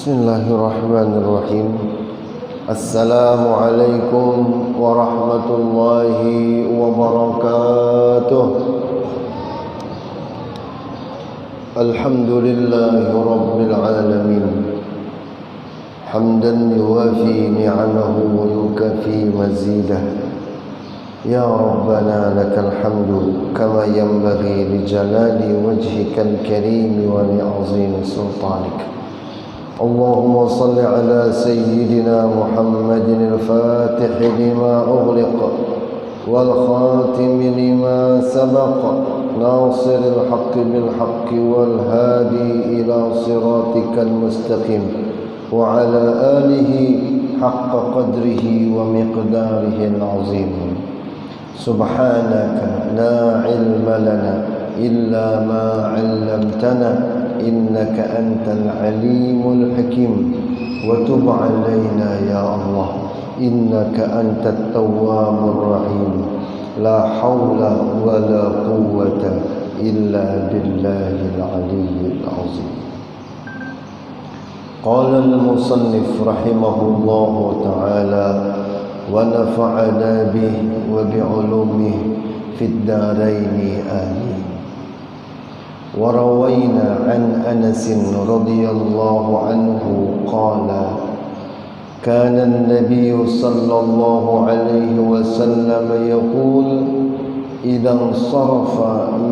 Bismillahirrahmanirrahim. Assalamualaikum warahmatullahi wabarakatuh. Alhamdulillahi rabbil alamin. Hamdan yuwafi ni'amahu wa yukafi mazidah. Ya Rabbana lakal hamdu kama yanbaghi li jalali wajhikal karim wa li 'azimi sultanik. اللهم صل على سيدنا محمد الفاتح لما أغلق والخاتم لما سبق ناصر الحق بالحق والهادي إلى صراطك المستقيم وعلى آله حق قدره ومقداره العظيم. سبحانك لا علم لنا إلا ما علمتنا إنك أنت العليم الحكيم وتب علينا يا الله إنك أنت التواب الرحيم لا حول ولا قوة إلا بالله العلي العظيم. قال المصنف رحمه الله تعالى ونفعنا به وبعلومه في الدارين آمين. وروينا عن أنس رضي الله عنه قال كان النبي صلى الله عليه وسلم يقول إذا انصرف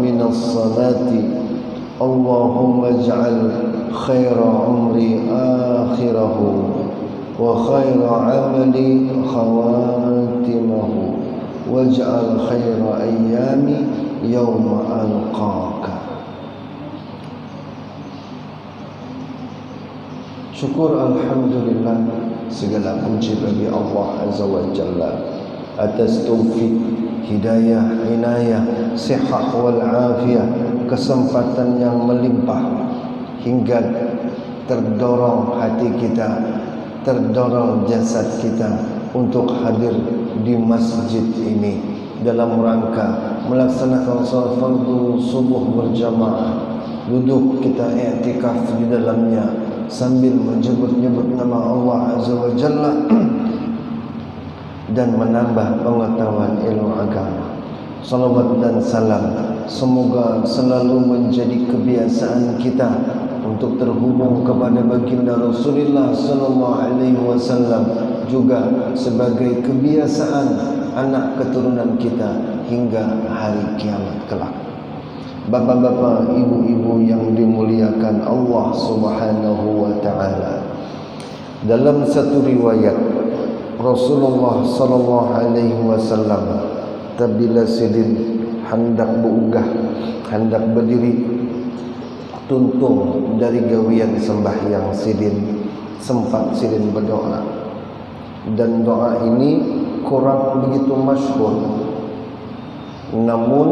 من الصلاة اللهم اجعل خير عمري آخره وخير عملي خواتمه واجعل خير أيامي يوم ألقاك. Syukur alhamdulillah, segala puji bagi Allah Azza wa Jalla atas taufik, hidayah, inayah, sihat wal afiyah, kesempatan yang melimpah hingga terdorong hati kita, terdorong jasad kita untuk hadir di masjid ini dalam rangka melaksanakan salat fardu subuh berjamaah. Duduk kita i'tikaf di dalamnya sambil menyebut-nyebut nama Allah Azza wa Jalla dan menambah pengetahuan ilmu agama. Salawat dan salam semoga selalu menjadi kebiasaan kita untuk terhubung kepada baginda Rasulullah sallallahu alaihi wasallam, juga sebagai kebiasaan anak keturunan kita hingga hari kiamat kelak. Bapak-bapak, ibu-ibu yang dimuliakan Allah Subhanahu wa taala. Dalam satu riwayat Rasulullah sallallahu alaihi wasallam tabila sidin hendak berugah, hendak berdiri tuntung dari gawian sembahyang sidin, sempat sidin berdoa. Dan doa ini kurang begitu masyhur, namun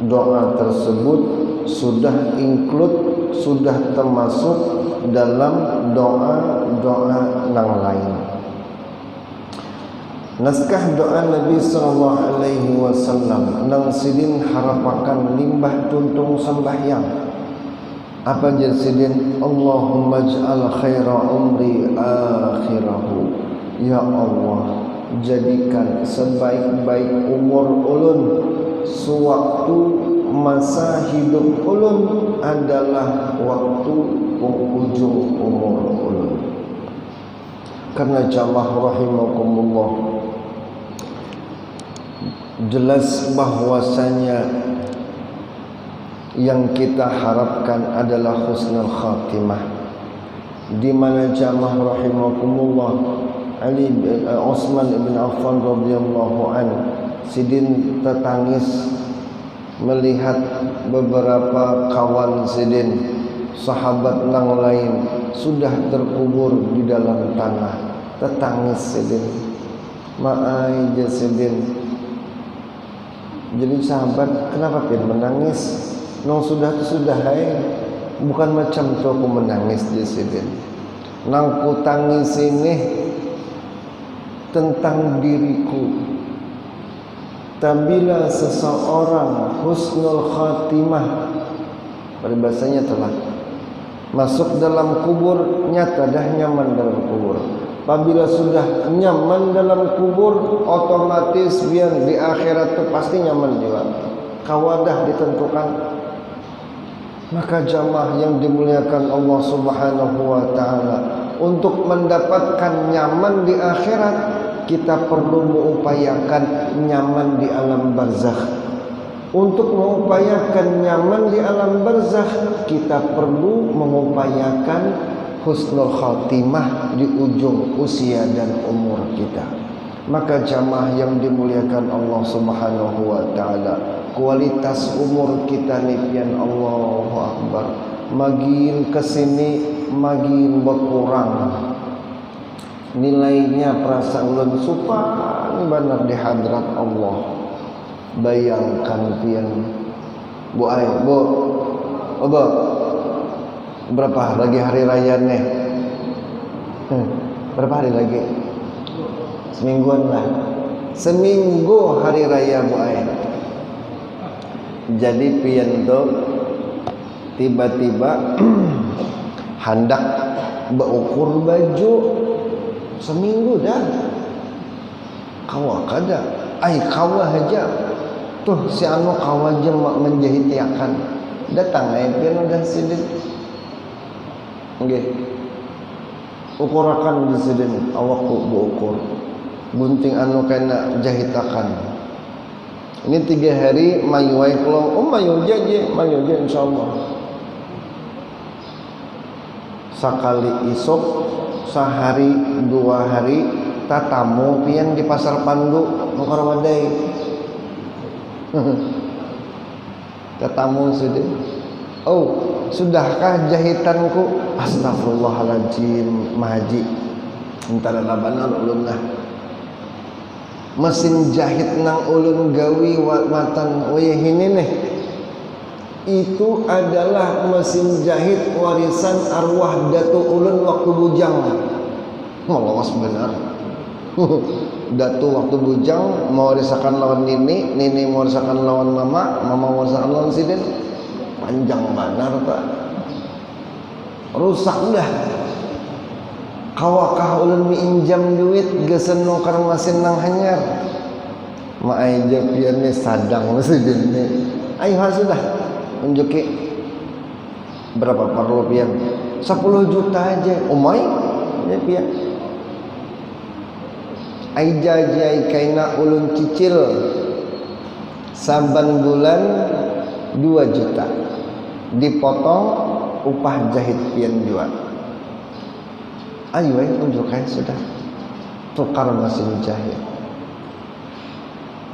doa tersebut sudah include, sudah termasuk dalam doa-doa yang lain. Naskah doa Nabi sallallahu alaihi wasallam nang sidin harapakan limbah tuntung sembahyang. Apa je sidin? Allahumma ij'al khaira umri akhirahu. Ya Allah, jadikan sebaik-baik umur ulun sewaktu masa hidup ulun adalah waktu penghujung umur ulun. Karena jamaah rahimakumullah, jelas bahwasanya yang kita harapkan adalah husnul khatimah, di mana jamaah rahimakumullah Utsman bin Affan radhiyallahu anhu sidin tertangis melihat beberapa kawan sidin, sahabat yang lain sudah terkubur di dalam tanah. Tertangis sidin, maai je sidin. Jadi sahabat, kenapa pin menangis? Nang sudah hai, bukan macam tu aku menangis je sidin. Nang ku tangis ini tentang diriku. Tabila seseorang husnul khatimah, pada bahasanya telah Masuk dalam kubur, nyata dah nyaman dalam kubur. Apabila sudah nyaman dalam kubur, otomatis biar di akhirat itu pasti nyaman juga. Kawadah ditentukan. Maka jamaah yang dimuliakan Allah Subhanahu wa taala, untuk mendapatkan nyaman di akhirat, kita perlu mengupayakan nyaman di alam barzakh. Untuk mengupayakan nyaman di alam barzakh, kita perlu mengupayakan husnul khatimah di ujung usia dan umur kita. Maka jamaah yang dimuliakan Allah Subhanahu wa taala, kualitas umur kita nipian Allahu Akbar, makin kesini makin berkurang. Nilainya perasa ulun supan benar di hadrat Allah. Bayangkan pian Bu Ai, Bu, berapa lagi hari raya nih? Berapa hari lagi? Semingguan lah. Seminggu hari raya Bu Ai. Jadi pian tu tiba-tiba hendak berukur baju seminggu dah. Kawah kada, kawah aja. Tuh si anu kawah aja menjahit yakan. Datang pian udah sidin. Nggih. Ukurakan di sidin awakku berukur. Gunting anu kena jahitakan. Ini 3 hari mayu wae kula. Mayu je insyaallah. Sakali isuk sehari 2 hari tatamu pian di pasar Pandu nukar wadai. Tatamu sudah. Oh, sudahkah jahitanku? Astagfirullahaladzim, mahaji. Antara labanan ulun lah. Mesin jahit nang ulun gawi matan wayah ini nih. Itu adalah mesin jahit warisan arwah datu ulun waktu bujang. Allah benar. Datu waktu bujang mau risakan lawan Nini mau risakan lawan Mama mau risakan lawan Sidin. Panjang benar Pak. Rusak dah. Kawakah ulun minjam duit geuseun nukar mesin nang hanyar. Ma aja pian ni sadang Sidin ni. Ayo sudah unjuki berapa perlu pian? 10 juta aja. Umay ya pian. Ai jajai kaina ulun cicil saban bulan 2 juta. Dipotong upah jahit pian jua. Ayo unjuk sudah. Tukar mesin jahit.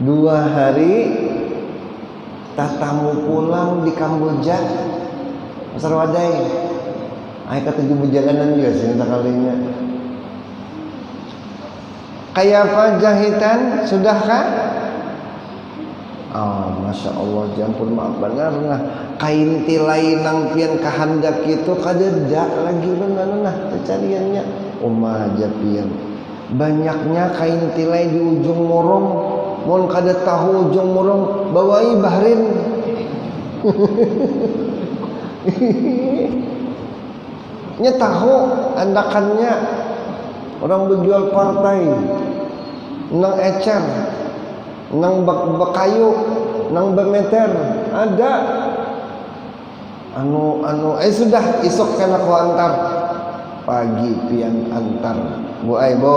2 hari tatamu pulang di Kamboja. Pasar Wadai. Ai kata di bujalanan juga sini kalinya. Kayak apa jahitan? Sudahkah? Oh, Masya Allah, jampun maaf benar nah. Kain tilai nang pian kahandak itu kadeda lagi nah cariannya. Umah aja pian. Banyaknya kain tilai di ujung morong. Mun kada tahu ujung morong, bawai bahrin. Nya tahu andakannya orang berjual partai. Nang ecer, nang bakayu, nang bemeter, ada. Sudah isok kena ku antar. Pagi pian antar. Bu Aibo,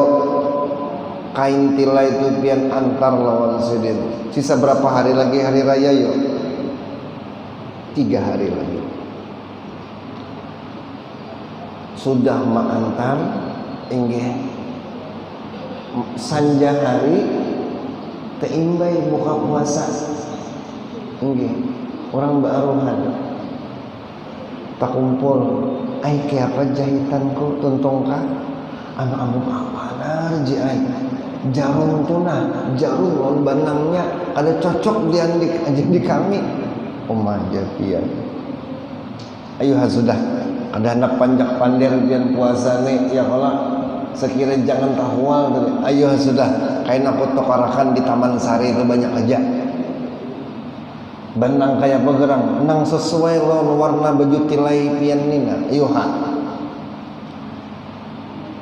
kain tilai itu pian antar lawan Sidin. Sisa berapa hari lagi hari raya yuk? 3 hari lagi. Sudah mengantar, inggih. Sanja hari teimbai buka puasa. Nggih, orang baaruhan. Tak kumpul, ai ke apa jahitanku tuntungkah? Anu apa ji ai. Jarum tuna, jarum lawan banangnya ada cocok di kami. Omah pian. Ayo sudah. Ada anak panjak pandir pian puasa nih ya Allah. Sekira jangan tahwal. Ayo sudah, kain aku tokarakan di Taman Sari itu banyak aja. benang kayak begerang nang sesuai lawan warna baju tilai pian nina yuha.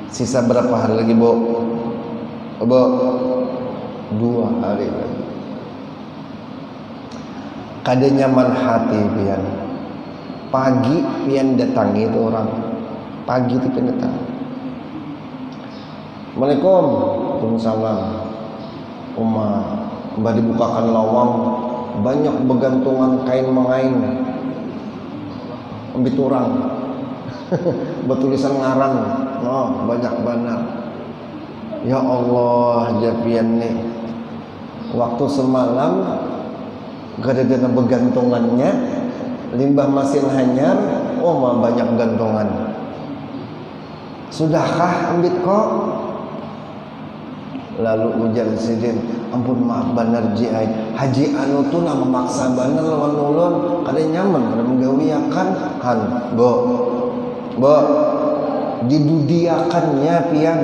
Sisa berapa hari lagi Bo? 2 hari lagi. Kada nyaman hati pian. Pagi pian datangi itu orang. Pagi itu pian datang. Assalamualaikum. Waalaikumsalam. Mbak dibukakan lawang, banyak begantungan kain mengain. Ambil turang. Bertulisan ngaran. No, banyak benar. Ya Allah, japian nih. Waktu semalam gara-gara begantungannya limbah mesin hanyar, banyak gantungan. Sudahkah ambit kok? Lalu ujar sidin, ampun maaf benar ji ai. Haji anu tuh na memaksa bener lawan ulun, kada nyaman kada menggawiakan han. Bo. Didudiakannya pian.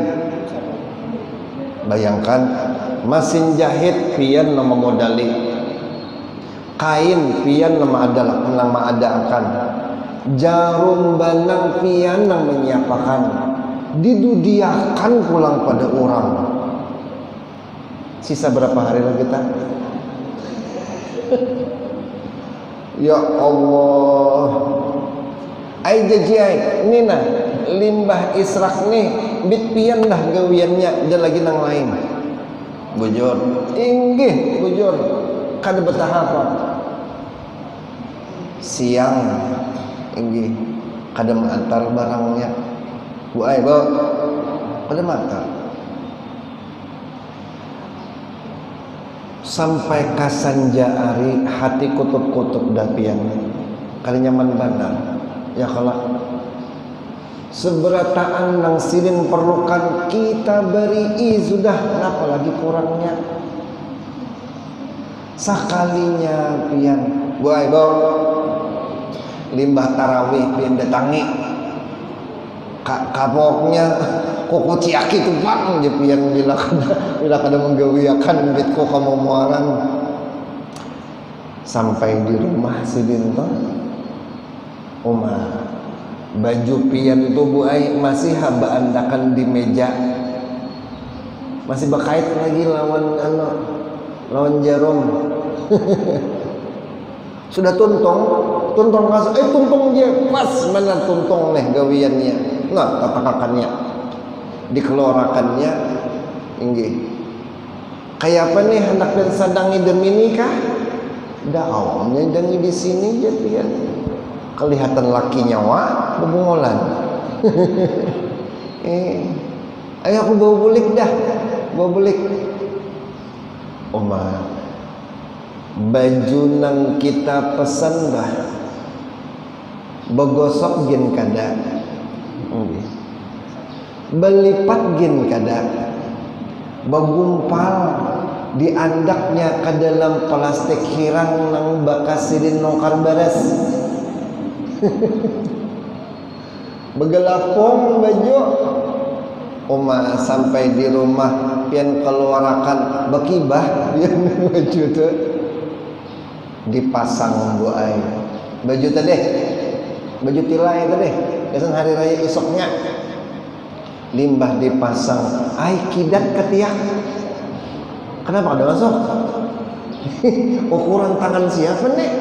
Bayangkan mesin jahit pian nama modali. Kain pian nama adakan. Jarum benang pian yang menyiapkan. Didudiakan pulang pada orang. Sisa berapa hari lagi kita? Ya Allah. Ai jajiai nina limbah israk nih bit pian dah gawiannya dia lagi nang lain. Bujur. Inggih bujur. Kada betah apa? Siang inggih kada mengantar barangnya. Bu ai bo. Kada mengantar. Sampai kasanja ari hati kutub-kutub dapian kali nyaman benar ya kalau seberataan nang sidin perlukan kita beri sudah kenapa lagi kurangnya sakalinya pian buai bo limbah tarawih pian datangi kapoknya kok ciaki tuh bang jepian bila kada menggawiakan bitku kamu muaran sampai di rumah sidin toh baju pian itu buai masih haba andakan di meja masih berkait lagi lawan jarum sudah tuntong kasih tuntong dia pas mana tuntong nih gawiannya nggak katakannya dikeluarkannya inggih kayak apa nih hendak dan sadangi demi nikah daunnya dangi di sini jadian kelihatan laki nyawa bebungolan ayo aku bawa bulik baju nang kita pesan dah begosok gin kada belipat gin kada bagumpal diandaknya ke dalam plastik hirang nang bakas sidin nongkar beres begelapong baju sampai di rumah pian keluarakan bekibah pian baju tu dipasang buai baju tadi baju tilai tadi kesan hari raya esoknya limbah dipasang ai kidat ketiak kenapa ada masuk ukuran tangan siapa nih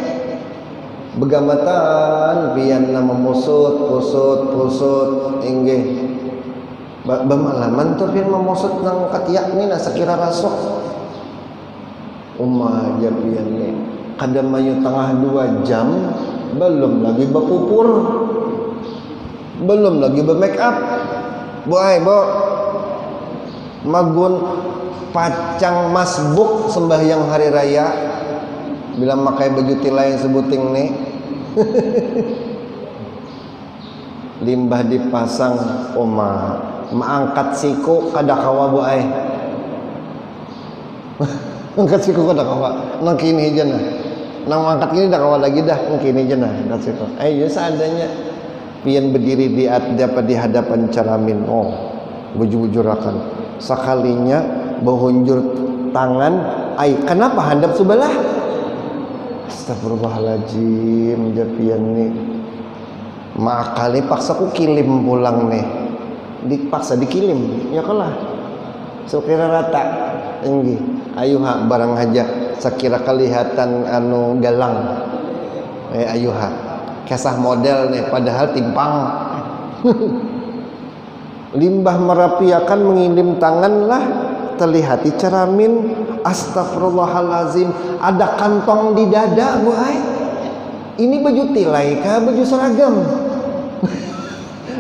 begamatan pian nama pusut inggih bemalaman tuh pian memusut nang ketiak ni sekira rasuk aja pian ni kada mayu tengah 2 jam belum lagi berpupur belum lagi bermake up magun pacang masbuk sembahyang hari raya bila makai baju tilai yang sebuting nih limbah dipasang maangkat siku kada kawa angkat siku kada kawa nang kini jana nang angkat kini dah kawa lagi dah nang kini jana angkat siku ayo seadanya pian berdiri di hadapan caramin bujur-bujurakan sekalinya bahunjur tangan kenapa handap sebelah Astagfirullahaladzim, japian nih. Makali paksa ku kilim pulang nih. Dipaksa dikilim, ya kalah. Sekira rata, tinggi. Ayuha barang aja, sekira kelihatan anu galang. Ayuha, kesah model nih, padahal timpang. Limbah Merapi akan mengilim tangan lah, terlihati ceramin. Astagfirullahalazim, ada kantong di dada, boy. Ini baju tilai kah baju seragam?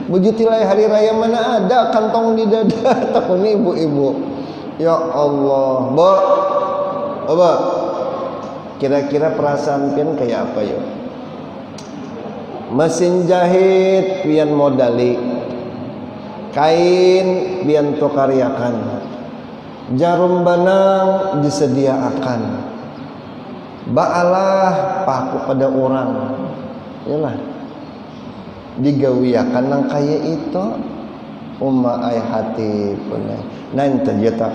Baju tilai hari raya mana ada kantong di dada? Takut nih ibu-ibu. Ya Allah, Bo, kira-kira perasaan pian kayak apa yuk? Mesin jahit pian modali, kain pian tokaryakan, jarum benang disediakan, baalah paku pada orang, yalah digawiakan nang kaya itu umma ay hati punai. Nanti jeta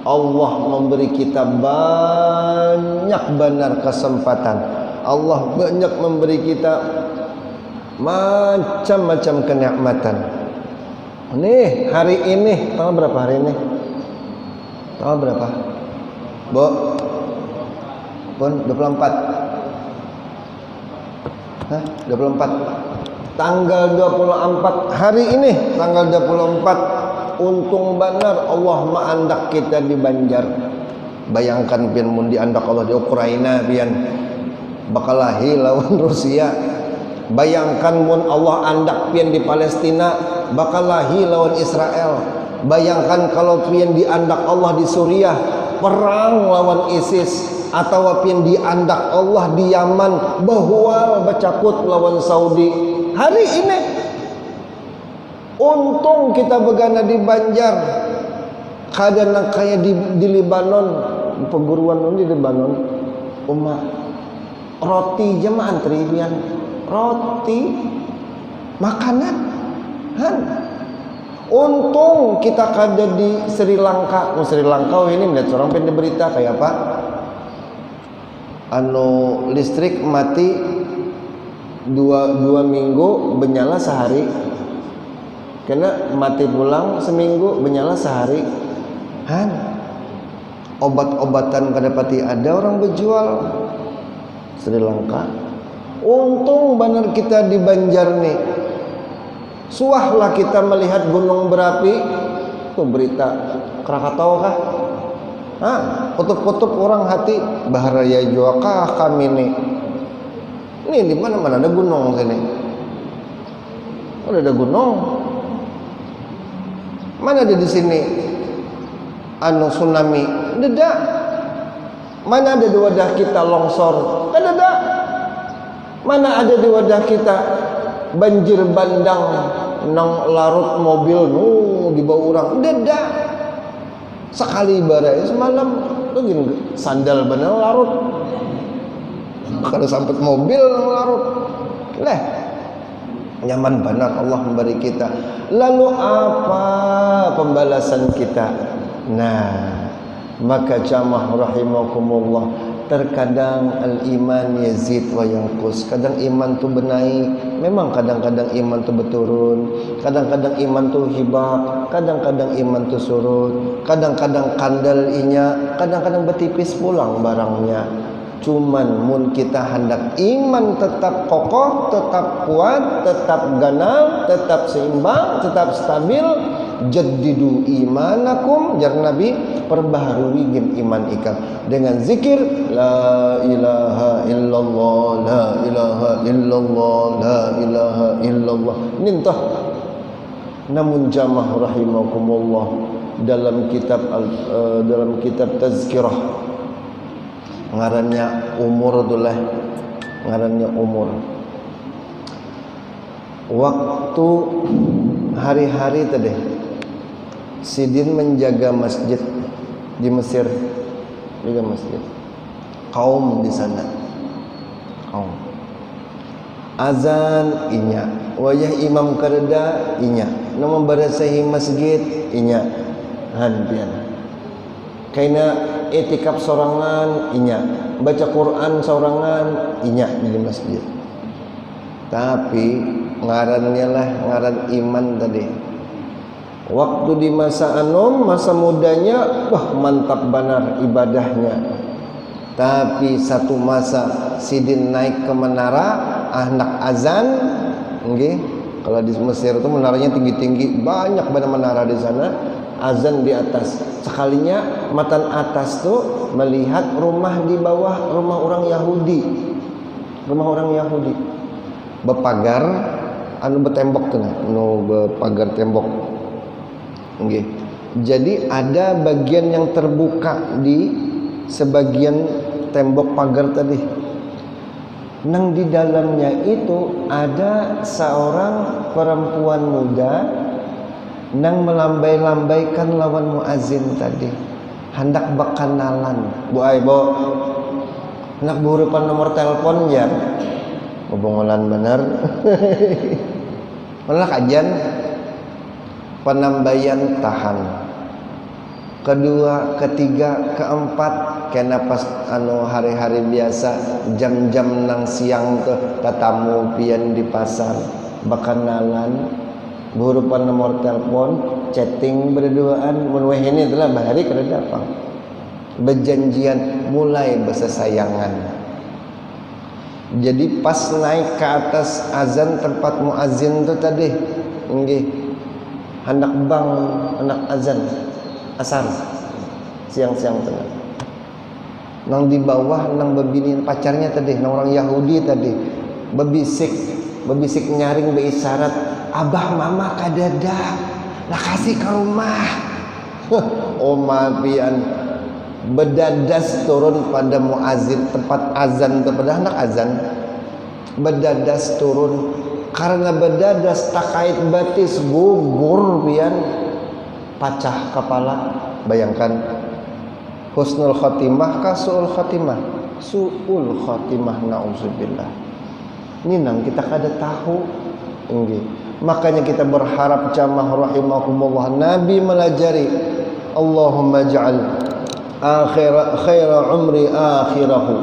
Allah memberi kita banyak benar kesempatan. Allah banyak memberi kita macam-macam kenikmatan. Nih hari ini tanggal berapa hari ini? Tanggal berapa? Bo? Pun 24. Hah? 24. Tanggal 24 hari ini, tanggal 24. Untung benar Allah ma'andak kita di Banjar. Bayangkan pian mun diandak Allah di Ukraina pian bakalahi lawan Rusia. Bayangkan mun Allah andak pian di Palestina bakalahi lawan Israel. Bayangkan kalau pian diandak Allah di Suriah perang lawan ISIS, atau pian diandak Allah di Yaman bahual bacakut lawan Saudi. Hari ini untung kita begana di Banjar, kadang kayak di Libanon, perguruan di Libanon, roti jemaah antri pian roti makanan han. Untung kita kada di Sri Lanka. Sri Lanka ini melihat orang pengen berita kayak apa? Anu listrik mati dua minggu benyala sehari. Karena mati pulang seminggu benyala sehari. Han. Obat-obatan kada pati ada orang berjual Sri Lanka. Untung benar kita di Banjar nih. Suahlah kita melihat gunung berapi. Tuh berita Krakatau kah? Kutub-kutub orang hati Baharaya jua kah kami nih. Ini di mana-mana ada gunung sini. Udah ada gunung. Mana ada di sini anu tsunami? Ada. Mana ada di wadah kita longsor? Ada. Mana ada di wadah kita banjir bandang nang larut mobil di bawah orang? Ada. Sekali barai semalam tuh gini sandal bener larut. Kalau sampai mobil nang larut. Leh. Nyaman benar Allah memberi kita. Lalu apa pembalasan kita? Nah, maka jamaah rahimakumullah, terkadang al-iman yazid wa yanqus. Kadang iman tu benaik, memang kadang-kadang iman tu berturun, kadang-kadang iman tu hibah, kadang-kadang iman tu surut, kadang-kadang kandal inya, kadang-kadang bertipis pulang barangnya. Cuman mun kita hendak iman tetap kokoh, tetap kuat, tetap ganal, tetap seimbang, tetap stabil, jaddidu imanakum, jar Nabi, perbaharui iman ikan dengan zikir la ilaha illallah, la ilaha illallah, la ilaha illallah. Nintah. Namun jamaah rahimakumullah, dalam kitab tazkirah ngarannya umur itulah, ngarannya umur, waktu hari-hari tadi Sidin menjaga masjid di Mesir, juga masjid kaum di sana, kaum azan inya, wajah imam kereda inya, nama barasahi masjid inya, han pian kaina etikaf sorangan inya, baca Quran sorangan inya di masjid. Tapi ngarannya lah ngaran iman tadi. Waktu di masa masa mudanya, wah mantap benar ibadahnya. Tapi satu masa sidin naik ke menara, anak azan, nggih. Kalau di Mesir itu menaranya tinggi-tinggi, banyak banget menara di sana. Azan di atas. Sekalinya matan atas tuh melihat rumah di bawah, rumah orang Yahudi. Rumah orang Yahudi. Bepagar anu betembok tuh, anu bepagar tembok. Nggih. Jadi ada bagian yang terbuka di sebagian tembok pagar tadi. Nang di dalamnya itu ada seorang perempuan muda nang melambai-lambaikan lawan muazin tadi, hendak bakanalan. Bu Aibo, nak burupan nomor telepon ya, hubungan bener. Malah kajian penambayan tahan. Kedua, ketiga, keempat, kena pas hari-hari biasa jam-jam nang siang tuh tatamu pian di pasar bakanalan berupa nomor telepon chatting berduaan menweh ini adalah bahari kada dapat berjanjian mulai bersesayangan. Jadi pas naik ke atas azan tempat muazin tu tadi nggih hendak bang anak azan asar siang-siang tengah. Nang di bawah nang bebinin pacarnya tadi, nang orang Yahudi tadi bebisik nyaring beisyarat, abah mama kadada lah kasih ke rumah. Oma pian bedadas turun pada muazin tempat azan kepada anak azan, bedadas turun karena bedadas takait batis gugur pian pacah kepala. Bayangkan husnul khotimah ka su'ul khotimah. Su'ul khotimah na'udzubillah. Ini nang kita kada tahu. Nggih. Makanya kita berharap jamaah rahimahumullah Nabi melajari Allahumma ja'al khaira umri akhirahu.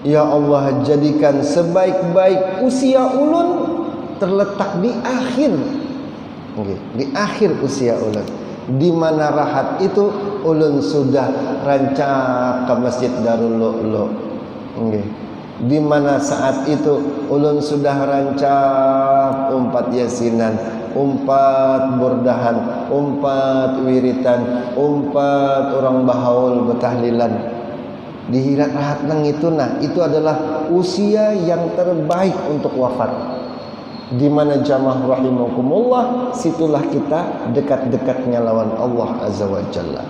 Ya Allah, jadikan sebaik-baik usia ulun terletak di akhir. Nggih, di akhir usia ulun. Di mana rahat itu ulun sudah rancak ke Masjid Darul Lu'lu'. Nggih. Di mana saat itu ulun sudah rancak umpat yasinan, umpat burdahan, umpat wiritan, umpat orang bahaul betahlilan. Di hirat rahat nang itu itu adalah usia yang terbaik untuk wafat. Di mana jamaah rahimakumullah, situlah kita dekat-dekatnya lawan Allah azza wa jalla.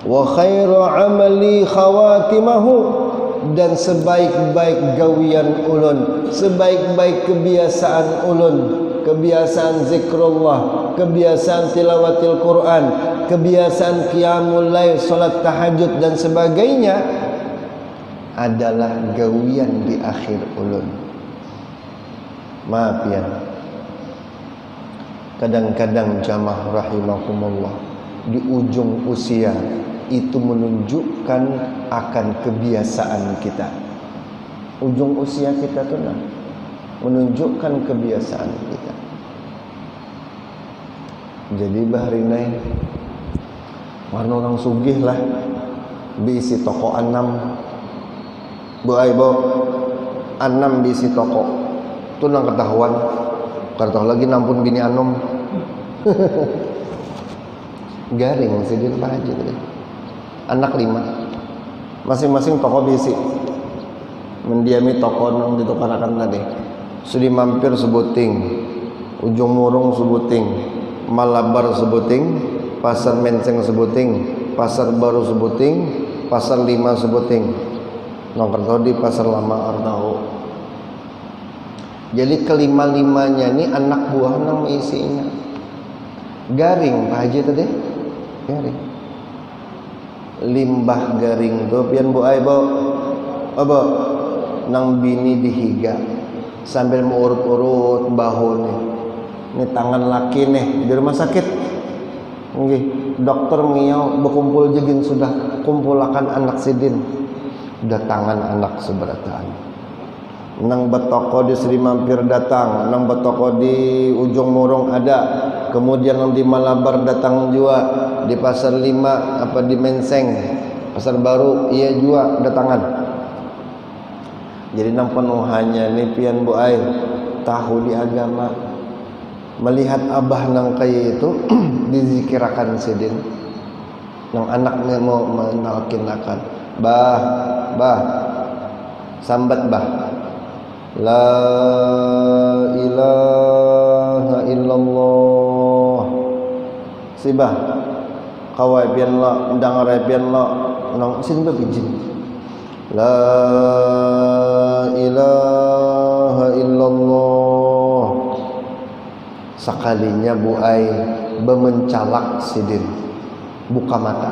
Wa khairu amali khawatimahu, dan sebaik-baik gawian ulun, sebaik-baik kebiasaan ulun, kebiasaan zikrullah, kebiasaan tilawatil Quran, kebiasaan qiyamul lail, salat tahajud dan sebagainya adalah gawian di akhir ulun. Maaf ya, kadang-kadang jamaah rahimakumullah di ujung usia itu menunjukkan akan kebiasaan kita. Ujung usia kita tuh menunjukkan kebiasaan kita. Jadi baharinai warna orang sugih lah diisi toko 6 Bu Aibo 6 diisi toko itu nang ketahuan karena lagi nampun bini anom. Garing sidin Pak Haji tadi. Anak 5 masing-masing toko bisi mendiami toko nang ditukanakan tadi. Sudi mampir sebuting, ujung murung sebuting, Malabar sebuting, pasar Menceng sebuting, pasar baru sebuting, pasar 5 sebuting, nongker di pasar lama Artahu. Jadi kelima-limanya ini anak buah nang isinya. Garing Pak Haji tadi, garing. Limbah garing tuh pian Bu Aibo, apa nang bini dihiga sambil mengurut-urut bahu nih. Ini tangan laki nih di rumah sakit. Nggih, dokter ngiyau berkumpul jegin sudah kumpulakan anak sidin. Datangan anak seberataan. Nang betoko di Sri Mampir datang, nang betoko di Ujung Murung ada, kemudian nang di Malabar datang juga, di Pasar 5 apa di Menseng, Pasar Baru iya juga datangan. Jadi nang penuhannya ni pian bu ai tahu di agama, melihat abah nang kaya itu dizikirakan sidin, nang anaknya mau menalkinakan, bah sambat bah, la ilaha illallah, sibah kawai pian la ndang rai pian la nang sin bebijin, la ilaha illallah. Sekalinya bu ai bemencalak sidin, buka mata,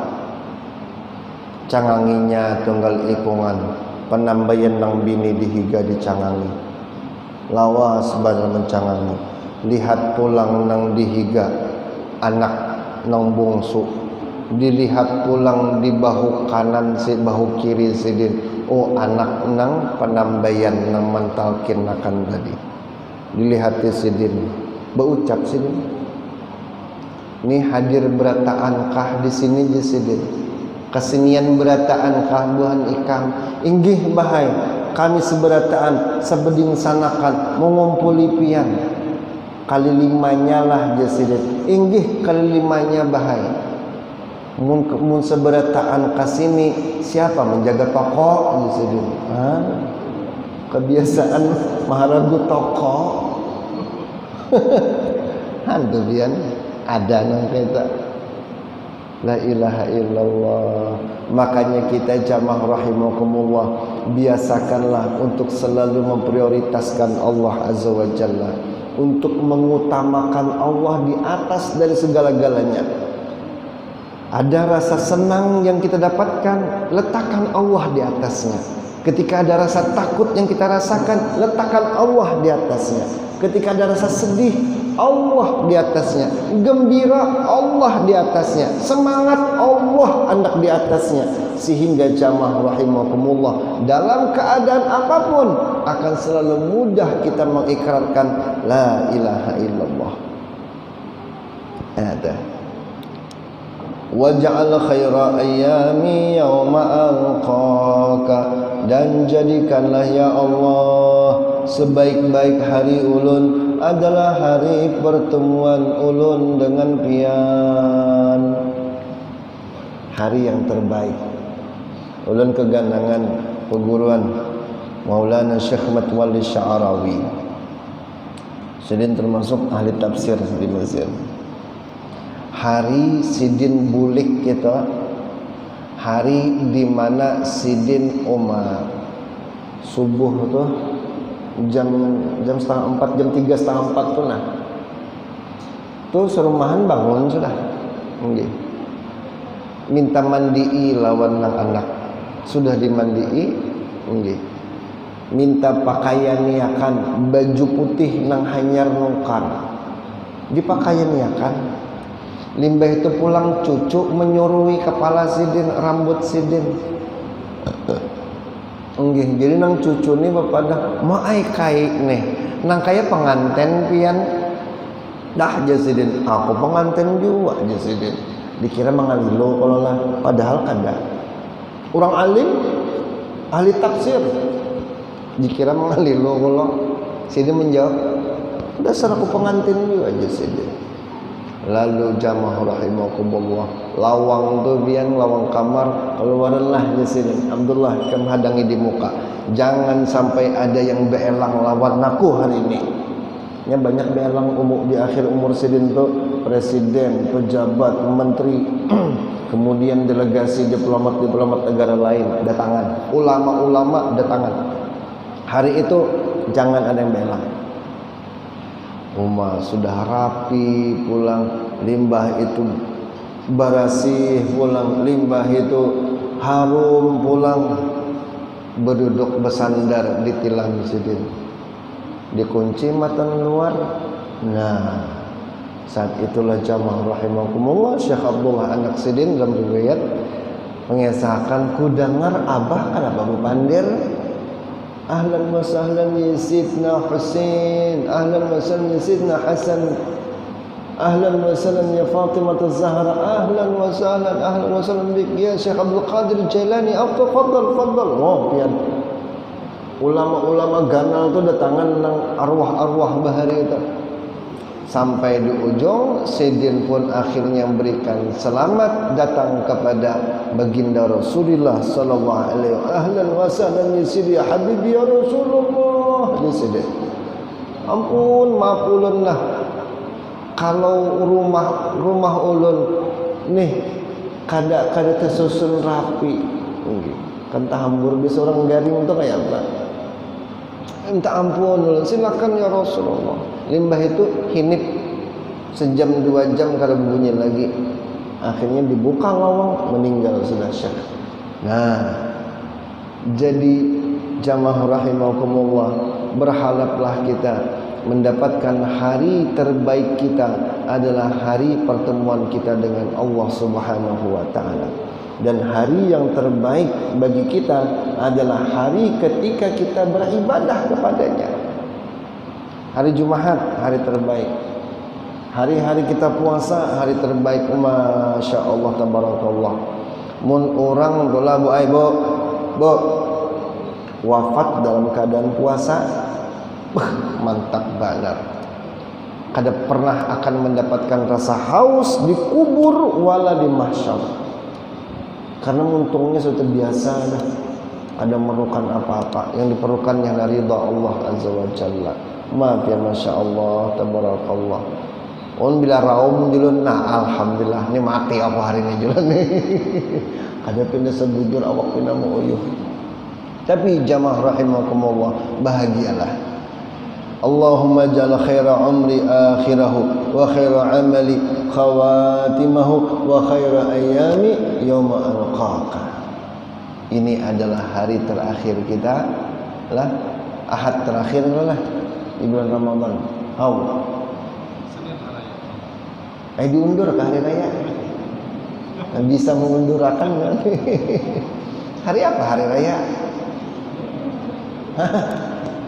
canganginya tunggal ikungan, penambayan nang bini dihiga dicangangi, lawas badal mencangangi, lihat pulang nang dihiga anak nang bungsu, dilihat pulang di bahu kanan si bahu kiri sidin, oh anak nang penambayan nang mentalkin akan tadi, dilihati sidin, berucap sidin, ini hadir berataankah di sini je sidin, kesenian berataankah buhan ikam, inggih bahai kami seberataan sebeding sanakan mengumpuli pian kali 5-nya lah je sidin, inggih kali 5-nya bahai mun seberataan kasini siapa menjaga toko je sidin, kebiasaan maharagu toko. Hantu pian ada nang kita. La ilaha illallah. Makanya kita jamaah rahimakumullah, biasakanlah untuk selalu memprioritaskan Allah azza wa jalla, untuk mengutamakan Allah di atas dari segala-galanya. Ada rasa senang yang kita dapatkan, letakkan Allah di atasnya. Ketika ada rasa takut yang kita rasakan, letakkan Allah di atasnya. Ketika ada rasa sedih, Allah di atasnya. Gembira, Allah di atasnya. Semangat, Allah hendak di atasnya. Sehingga jamaah rahimakumullah, dalam keadaan apapun akan selalu mudah kita mengikrarkan la ilaha illallah. Ada. Waj'al khaira ayyami yawma alqaka, dan jadikanlah ya Allah sebaik-baik hari ulun adalah hari pertemuan ulun dengan pian, hari yang terbaik. Ulun keganangan perguruan Maulana Syekh Matwalli Sya'arawi, sidin termasuk ahli tafsir di Mesir. Hari sidin bulik kita, hari di mana sidin Umar subuh tuh jam 3:30, jam 3:30 tuh nah tuh serumahan bangun sudah, minta mandii lawan nang anak sudah dimandii, minta pakaian niakan baju putih nang hanyar nungkar dipakaian niakan. Limbah itu pulang cucu menyurui kepala sidin, rambut sidin. Jadi nang cucu ni bapada maai kai nih, nang kaya penganten pian. Dah je sidin, aku penganten juga je sidin. Dikira mengalilo kalau lah, padahal kada. Orang alim, ahli tafsir, dikira mengalilo kalau. Sidin menjawab, dasar aku penganten juga je sidin. Lalu jamaah rahimakumullah, lawang tu biang lawang kamar keluarlah di sini. Abdullah kam hadangi di muka, jangan sampai ada yang beelang lawan aku hari ini. Ya banyak beelang umur di akhir umur sidin tu, presiden, pejabat, menteri, kemudian delegasi diplomat negara lain datangan, ulama datangan. Hari itu jangan ada yang beelang. Umar sudah rapi pulang, limbah itu barasih pulang, limbah itu harum pulang, berduduk bersandar di tilam sidin, dikunci mata luar. Nah Saat itulah jamaah rahimakumullah, Syekh Abdullah An-Naqsidin dalam riwayat mengisahkan, ku dengar abah kan Abu Pandir, ahlan wa sahlan ya Sidna Husain, ahlan wa sahlan ya Sidna Hasan, ahlan wa sahlan ya Fatimah Az-Zahra, ahlan wa sahlan bik ya Syekh Abdul Qadir Jailani, faddal. Oh, pian ulama-ulama ganal itu datangan nang arwah-arwah bahari itu. Sampai di ujung Sayyidin pun akhirnya memberikan selamat datang kepada baginda Rasulullah sallallahu alaihi wasallam. Ahlan wa sahlan ya Sidi ya Habibi ya Rasulullah. Ini Sayyidin. Ampun maaf ulun lah. Kalau rumah ulun nih kada tersusun rapi. Kan tahambur bisa orang garing itu kayak apa? Minta ampun ulun, silakan ya Rasulullah. Limbah itu hinip sejam 2 jam kalau bunyi lagi. Akhirnya dibuka lawang, meninggal sudah Syekh. Nah, jadi jamaah rahimakumullah, berharaplah kita mendapatkan hari terbaik kita adalah hari pertemuan kita dengan Allah Subhanahu wa taala. Dan hari yang terbaik bagi kita adalah hari ketika kita beribadah kepadanya. Hari Jumat, hari terbaik. Hari-hari kita puasa, hari terbaik. Masya Allah, tabarakallah. Mun orang dola bu wafat dalam keadaan puasa, mantap banget. Kada pernah akan mendapatkan rasa haus di kubur wala di mahsyar. Karena untungnya sudah biasa dah. Ada memerlukan apa-apa, yang diperlukannya dari ridha Allah Azza wa Jalla. Maaf ya, Masya Allah, tabarakallah. On bila raum julun, nah alhamdulillah ini mati aku hari ini julun nih. Ada pindah sebujur awak pindah mau uyuh. Tapi jamaah rahimakumullah, bahagialah. Allahumma ja'al khaira umri akhirahu wa khaira amali khawatimahu wa khaira ayami yawma alqaqa. Ini adalah hari terakhir kita lah, ahad terakhir lah di bulan Ramadan. Diundur ke hari raya. Bisa mengundurkan kan? Hari apa hari raya?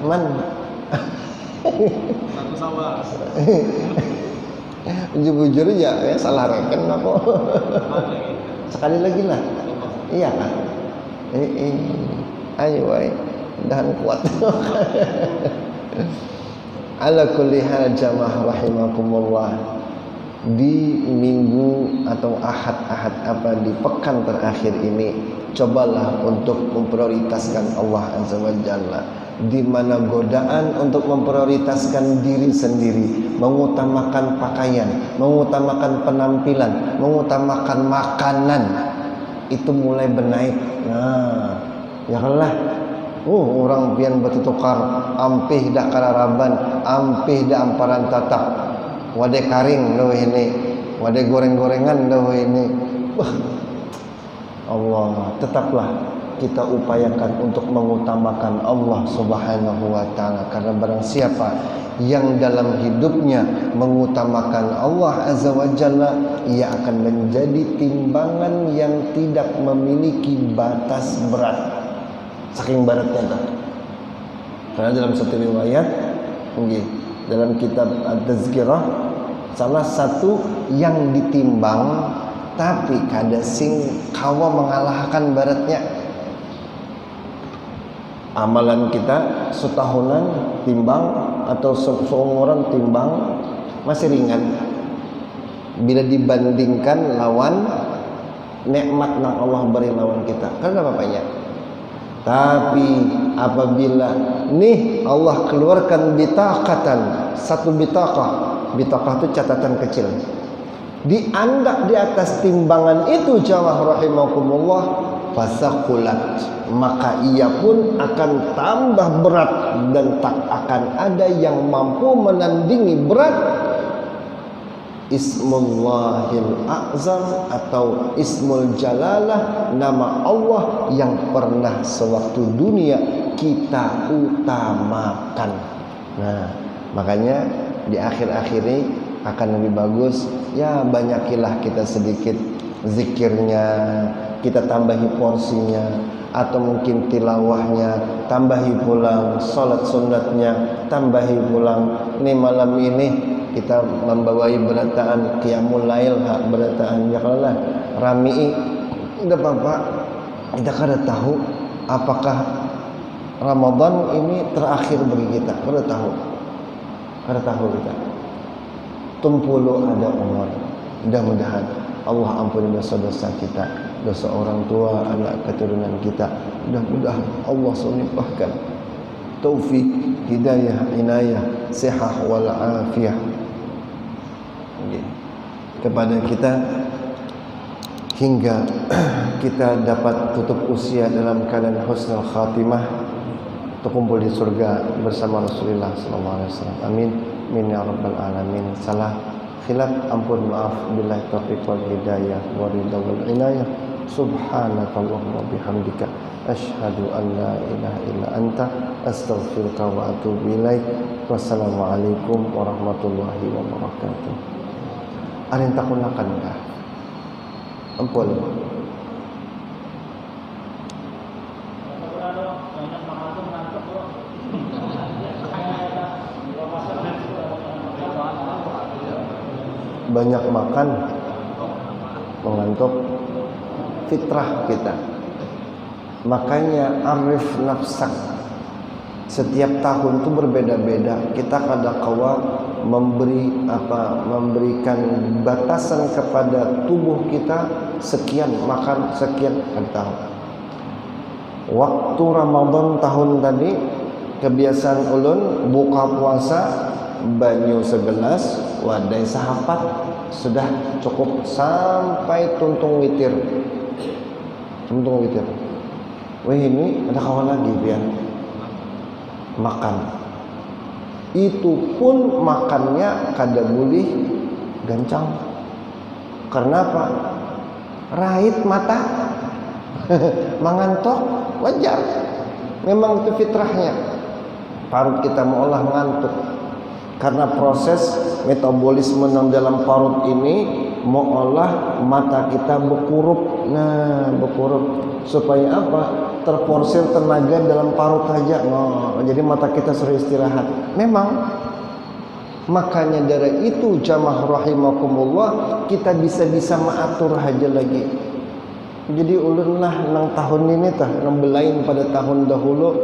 Man. Jujur ya, salah reken apa? Sekali lagi lah. Iya kan? Ayo dan kuat. Ala kulli hal jamaah rahimakumullah, di minggu atau ahad-ahad apa di pekan terakhir ini, cobalah untuk memprioritaskan Allah Azza wa Jalla. Di mana godaan untuk memprioritaskan diri sendiri, mengutamakan pakaian, mengutamakan penampilan, mengutamakan makanan, itu mulai benaik. Nah, ya lah. Orang pian bertukar, ampih dah kararaban, ampih dah amparan tatap. Wade karing dah ini, wade goreng-gorengan dah ini. Wah, Allah, tetaplah kita upayakan untuk mengutamakan Allah Subhanahu wa taala, karena barang siapa yang dalam hidupnya mengutamakan Allah Azza wa Jalla, ia akan menjadi timbangan yang tidak memiliki batas berat. Saking beratnya itu. Karena dalam satu riwayat, dalam kitab At-Tazkirah, salah satu yang ditimbang tapi kada sing kawa mengalahkan baratnya. Amalan kita setahunan timbang atau seumuran timbang masih ringan bila dibandingkan lawan nikmat yang Allah beri lawan kita. Karena bapaknya. Tapi apabila nih Allah keluarkan bitaqatan, satu bitaqah itu catatan kecil, diandak di atas timbangan itu jamaah rahimakumullah, fasaqulat, maka ia pun akan tambah berat dan tak akan ada yang mampu menandingi berat Ismullahil A'zam atau Ismul Jalalah, nama Allah yang pernah sewaktu dunia kita utamakan. Nah, makanya di akhir-akhir ini akan lebih bagus ya banyakilah kita sedikit zikirnya, kita tambahi porsinya, atau mungkin tilawahnya, tambahi pulang, salat sunatnya, tambahi pulang. Ini malam ini kita membawai berataan qiyamul lail, berataan ya kalau lah rami'i. Udah Bapak, kita kada tahu apakah Ramadan ini terakhir bagi kita. Kada tahu kita. Tumpulu ada umur. Mudah-mudahan Allah ampuni dosa-dosa kita, dosa orang tua, anak keturunan kita. Mudah-mudahan Allah limpahkan taufik, hidayah, inayah, sihah wal afiyah kepada kita hingga kita dapat tutup usia dalam keadaan husnul khatimah, terkumpul di surga bersama Rasulullah sallallahu alaihi wasallam. Amin. Amin ya rabbal alamin. Salah khilaf ampun maaf, billahi taufiq wal hidayah wa ridha wal inayah. Subhanakallahumma bihamdika asyhadu an la ilaha illa anta astaghfiruka wa atubu ilaik. Wassalamualaikum warahmatullahi wabarakatuh. Arin takunakan kah? Ampun. Banyak makan mengantuk, fitrah kita. Makanya arif nafsak, setiap tahun itu berbeda-beda. Kita kadang-kala memberikan batasan kepada tubuh kita, sekian makan, sekian tahun. Waktu Ramadan tahun tadi kebiasaan ulun buka puasa banyu segelas, wadai sahabat sudah cukup sampai tuntung witir. Wah ini ada kawan lagi biar makan. Itu pun makannya kada boleh gancang. Karena apa? Raib mata, mengantuk, wajar. Memang itu fitrahnya. Parut kita mengolah ngantuk. Karena proses metabolisme dalam parut ini mengolah mata kita berkurup. Nah, berkurup supaya apa? Terporsir tenaga dalam parut saja. Oh, jadi mata kita suruh istirahat. Memang makanya dari itu jamaah rahimakumullah kita bisa mengatur aja lagi. Jadi ulun lah nang tahun ini tah nang belain pada tahun dahulu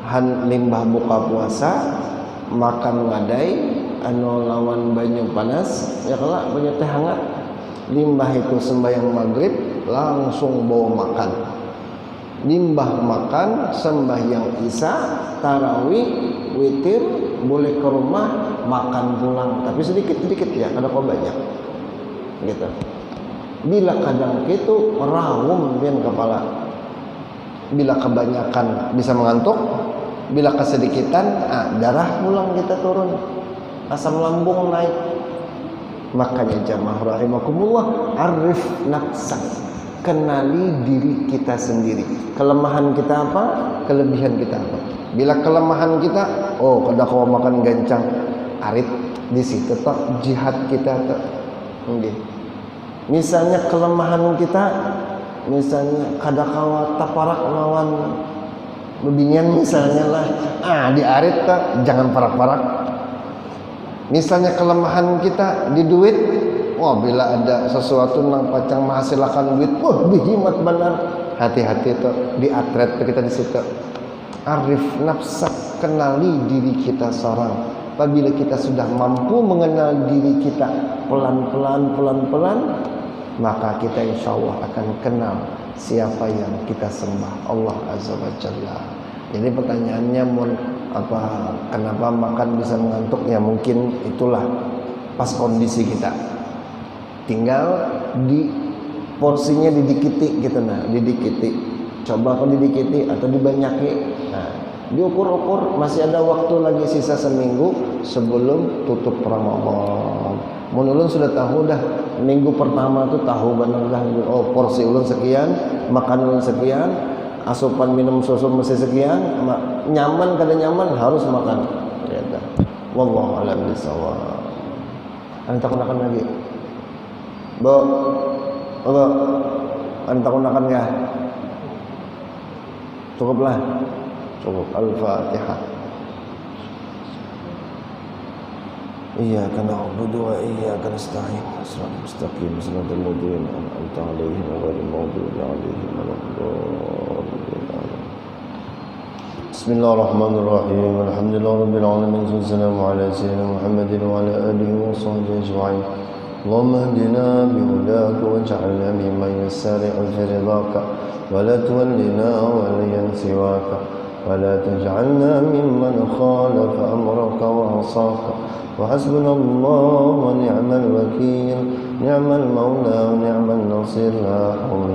han limbah buka puasa, makan wadai anu lawan banyu panas ya kelak banyu teh hangat. Limbah itu sembahyang maghrib langsung bawa makan. Limbah makan sembahyang isya, tarawih, witir, boleh ke rumah makan pulang, tapi sedikit-sedikit ya, kada kok banyak. Gitu. Bila kadang gitu rawum pian kepala. Bila kebanyakan bisa mengantuk, bila kesedikitan, darah pulang kita turun, asam lambung naik. Makanya jamaah rahimakumullah, arif nafsak, kenali diri kita sendiri. Kelemahan kita apa? Kelebihan kita apa? Bila kelemahan kita, kada kau makan gancang, arit di situ tak jihad kita tak. Misalnya kelemahan kita, misalnya kada kawa taparak lawan bebinian misalnya lah, di arit tak jangan parak-parak. Misalnya kelemahan kita di duit, bila ada sesuatu nang pacang menghasilkan duit, bihimat benar. Hati-hati tuh di atret kita di situ. Arif nafsak, kenali diri kita seorang. Apabila kita sudah mampu mengenal diri kita pelan-pelan, maka kita insya Allah akan kenal siapa yang kita sembah, Allah Azza wa Jalla. Jadi pertanyaannya kenapa makan bisa mengantuk? Ya mungkin itulah pas kondisi kita. Tinggal di porsinya didikiti gitu didikiti. Coba kau didikiti atau dibanyaki. Nah, diukur-ukur masih ada waktu lagi sisa seminggu sebelum tutup Ramadan. Ulun sudah tahu dah minggu pertama tu tahu benar dah porsi ulun sekian, makan ulun sekian, asupan minum susu mesti sekian, nyaman kada nyaman harus makan. Ya dah. Wallahu a'lam bishawab. Anda takut-takut lagi. Bu, apa? Anda takut-takut enggak? Cukuplah. Cukup. Al-Fatihah. Iyyaka na'budu wa iyyaka nasta'in. Shiratal mustaqim, shiratal ladzina an'amta 'alaihim ghairil maghdubi 'alaihim waladdallin. Bismillahirrahmanirrahim. Alhamdulillahirabbil alamin. Wassalamu ala sayyidina Muhammadin wa ala alihi wa sahbihi ajma'in. Allahumma ihdina bihudaka waj'alna mimman yasari'u fi ridhaka wa la tuwallina waliyan siwaka wa la taj'alna mimman khalafa amraka wa 'asaka. وحسبنا الله ونعم الوكيل نعم المولى ونعم النصير لا حول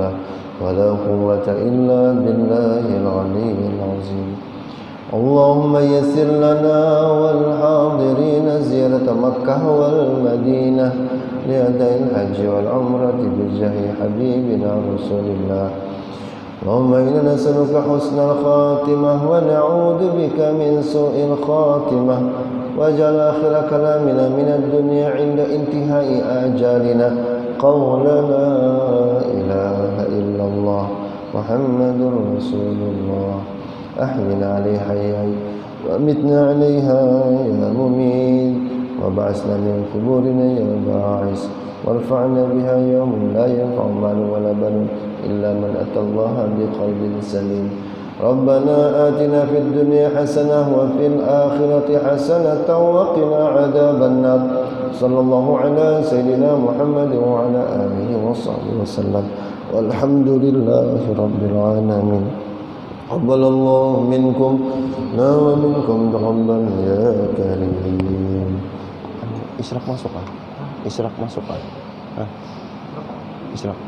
ولا قوة إلا بالله العلي العظيم اللهم يسر لنا والحاضرين زيارة مكة والمدينة لأداء الحج والعمرة بجاه حبيبنا رسول الله اللهم إنا نسألك حسن الخاتمة ونعوذ بك من سوء الخاتمة واجعل آخر كلامنا من الدنيا عند انتهاء آجالنا قول لا إله إلا الله محمد رسول الله أحينا عليها حيا وأمتنا عليها يا مميت وبعثنا من قبورنا يا باعث وارفعنا بها يوم لا ينفع مال ولا بنون إلا من أتى الله بقلب سليم ربنا آتنا في الدنيا حسنة وفي الآخرة حسنة وقنا عذاب النار صلى الله على سيدنا محمد وعلى آله وصحبه وسلم والحمد لله رب العالمين قبل الله منكم ومنكم تقبل يا كريم. Isyraq masuk kan? Isyraq masuk kan? Isyraq